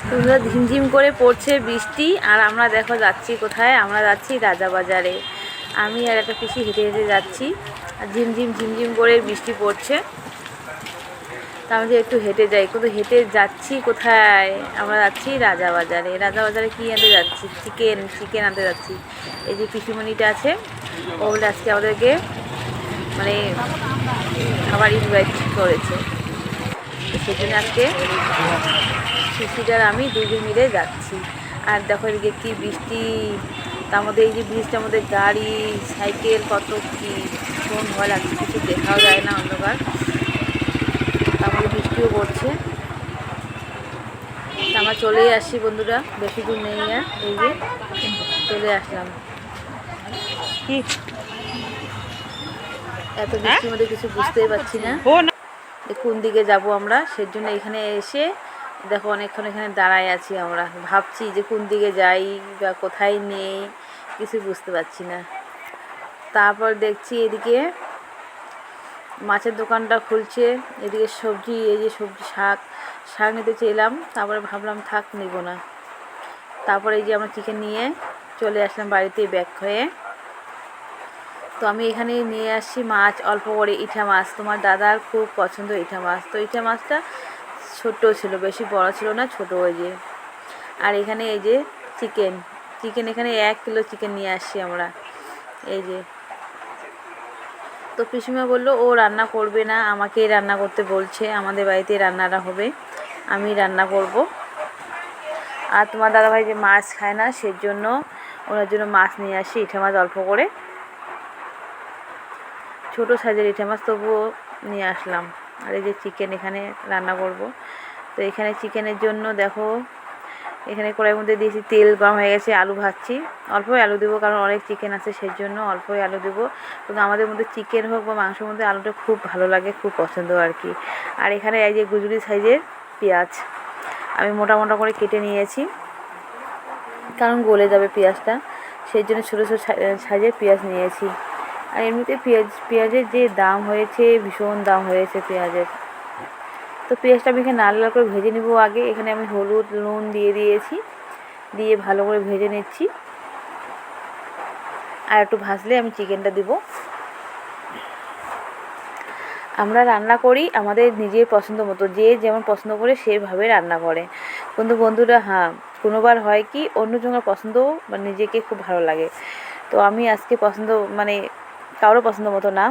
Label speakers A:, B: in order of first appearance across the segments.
A: সুন্দর ঝিমঝিম করে পড়ছে বৃষ্টি, আর আমরা দেখো যাচ্ছি কোথায়, আমরা যাচ্ছি রাজাবাজারে। আমি আর একটা পিসি হেঁটে হেঁটে যাচ্ছি, আর ঝিমঝিম ঝিমঝিম করে বৃষ্টি পড়ছে। তা আমি যে একটু হেঁটে যাই, কিন্তু হেঁটে যাচ্ছি কোথায়, আমরা যাচ্ছি রাজাবাজারে। রাজাবাজারে কী আনতে যাচ্ছি? চিকেন আনতে যাচ্ছি। এই যে পিসিমণিটা আছে, ও বলে আজকে আমাদেরকে মানে খাবার ইনভাইট করেছে, সেই জন্য আজকে পিসিটার আমি দুজন মিলে যাচ্ছি। আর দেখো এদিকে কী বৃষ্টি, তার মধ্যে এই যে বৃষ্টির মধ্যে গাড়ি সাইকেল কত কী, ভীষণ ভয় লাগছে, কিছু দেখাও যায় না, অন্ধকার। তার মধ্যে বৃষ্টিও পড়ছে। আমরা চলেই আসছি বন্ধুরা, বেশি দূর নেই আর, এই যে চলে আসলাম। কি এত বৃষ্টির মধ্যে কিছু বুঝতেই পারছি না কোন দিকে যাব আমরা, সেজন্য এখানে এসে দেখো অনেকক্ষণ এখানে দাঁড়ায় আছি। আমরা ভাবছি যে কোন দিকে যাই বা কোথায় নেই, কিছু বুঝতে পারছি না। তারপর দেখছি এদিকে মাছের দোকানটা খুলছে, এদিকে সবজি, এই যে সবজি শাক নিতে চেয়েলাম, তারপরে ভাবলাম থাক নেব না। তারপরে এই যে আমরা চিকেন নিয়ে চলে আসলাম বাড়িতে ব্যাক হয়ে। তো আমি এখানে নিয়ে আসছি মাছ অল্প করে, ইঠা মাছ। তোমার দাদার খুব পছন্দ ইঠা মাছ, তো ইঠা মাছটা ছোটো ছিল, বেশি বড় ছিল না, ছোটো ওই যে। আর এখানে এই যে চিকেন এখানে 1 কিলো চিকেন নিয়ে আসছি আমরা, এই যে। তো পিসিমা বললো ও রান্না করবে না, আমাকেই রান্না করতে বলছে, আমাদের বাড়িতে রান্নাটা হবে, আমি রান্না করব। আর তোমার দাদাভাই যে মাছ খায় না, সেজন্য ওনার জন্য মাছ নিয়ে আসি, ইঠা মাছ অল্প করে, ছোটো সাইজের ইঠা মাছ, তবুও নিয়ে আসলাম। আর এই যে চিকেন এখানে রান্না করব। তো এখানে চিকেনের জন্য দেখো এখানে কড়াইয়ের মধ্যে দিয়েছি, তেল গরম হয়ে গেছে, আলু ভাজছি। অল্পই আলু দেবো, কারণ অনেক চিকেন আছে, সেই জন্য অল্পই আলু দেবো। কিন্তু আমাদের মধ্যে চিকেন হোক বা মাংসের মধ্যে আলুটা খুব ভালো লাগে, খুব পছন্দ আর কি। আর এখানে এই যে গুজরি সাইজের পেঁয়াজ আমি মোটা মোটা করে কেটে নিয়েছি, কারণ গলে যাবে পেঁয়াজটা, সেই জন্য ছোটো ছোটো সাইজের পেঁয়াজ নিয়েছি। আর এমনিতে পেঁয়াজের যে দাম হয়েছে, ভীষণ দাম হয়েছে পেঁয়াজের। তো পেঁয়াজটা আমি এখানে লাল লাল করে ভেজে নেব আগে। এখানে আমি হলুদ নুন দিয়ে দিয়েছি, দিয়ে ভালো করে ভেজে নিচ্ছি। আর একটু ভাজলে আমি চিকেনটা দেব। আমরা রান্না করি আমাদের নিজের পছন্দ মতো, যে যেমন পছন্দ করে সেভাবে রান্না করে। কিন্তু বন্ধুরা হ্যাঁ, কোনোবার হয় কি অন্যজনের পছন্দ বা নিজেকে খুব ভালো লাগে। তো আমি আজকে পছন্দ মানে কারো পছন্দ মতো না,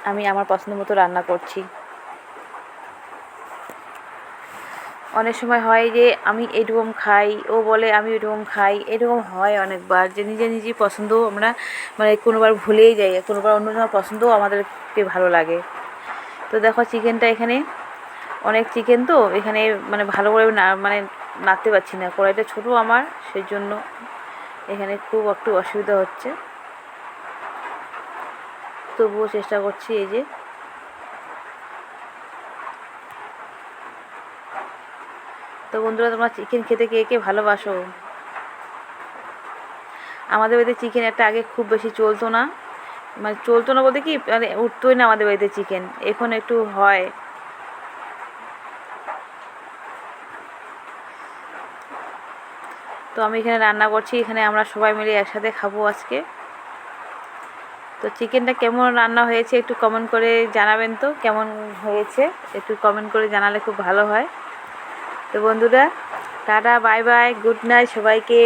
A: আমি আমার পছন্দ মতো রান্না করছি। অনেক সময় হয় যে আমি এরকম খাই, ও বলে আমি এরকম খাই, এরকম হয় অনেকবার, যে নিজেই পছন্দ আমরা মানে কোনোবার ভুলেই যাই, কোনোবার অন্যজনের পছন্দও আমাদেরকে ভালো লাগে। তো দেখো চিকেনটা এখানে অনেক চিকেন, তো এখানে মানে ভালো করে নাড়তে পারছি না, কড়াইটা ছোটো আমার, সেই জন্য এখানে খুব একটু অসুবিধা হচ্ছে, তবুও চেষ্টা করছি। এই যে তো বন্ধুরা, তোমরা চিকেন খেতে কে কে ভালোবাসো? আমাদের বাড়িতে চিকেন একটা আগে খুব বেশি চলতো না, মানে চলতো না বলতে কি মানে উঠতোই না আমাদের বাড়িতে চিকেন, এখন একটু হয়। তো আমি এখানে রান্না করছি, এখানে আমরা সবাই মিলে একসাথে খাবো আজকে। তো চিকেনটা কেমন রান্না হয়েছে একটু কমেন্ট করে জানাবেন, তো কেমন হয়েছে একটু কমেন্ট করে জানালে খুব ভালো হয়। তো বন্ধুরা tata, bye bye, good night সবাইকে।